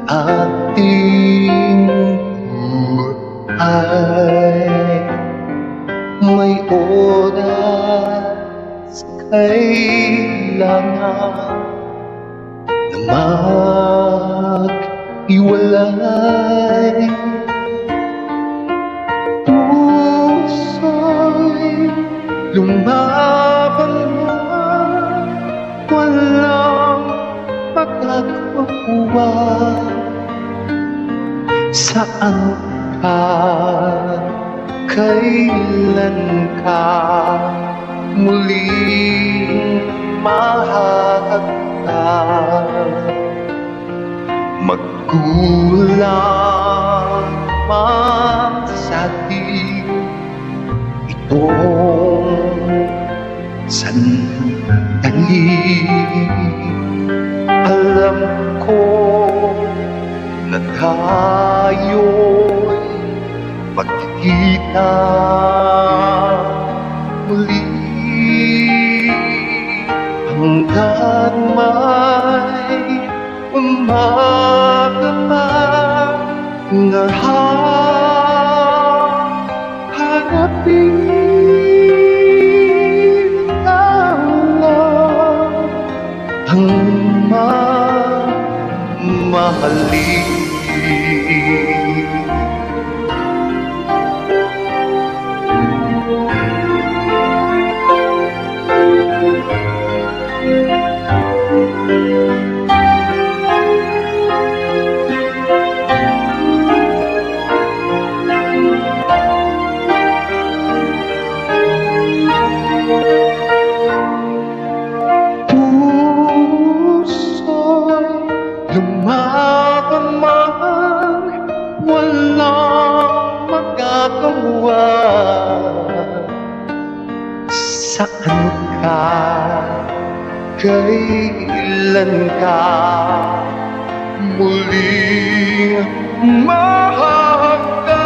ating buhay. May oras kailangan na maghiwalay. Puso'y lumaban na, walang magagawa. Saan ka? Kailan ka muling mahagkan? Magkulang man sa atin itong sandali. Alam ko na tayo'y magkikita muli hanggang may umaga pa na hahanapin ang mamahalin. Lumaban man, walang magagawa. Saan ka? Kailan ka muling mahagkan?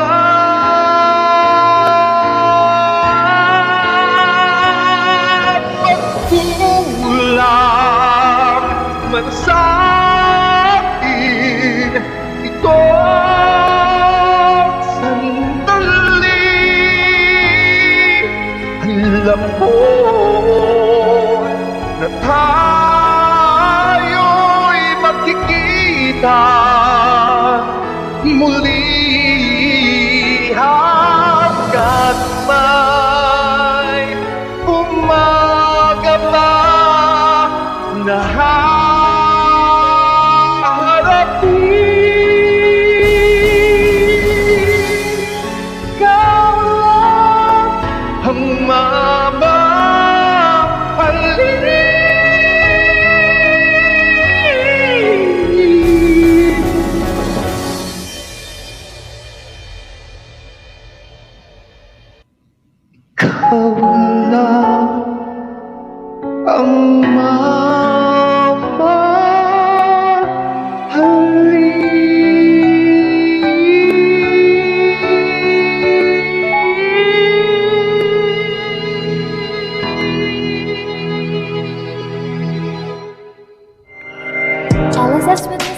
Magkulang man sa ito sandali. Alam mo na tayo'y magkikita muli hanggat may umaga pa na ang mamahalin. Ikaw lang ang LSS with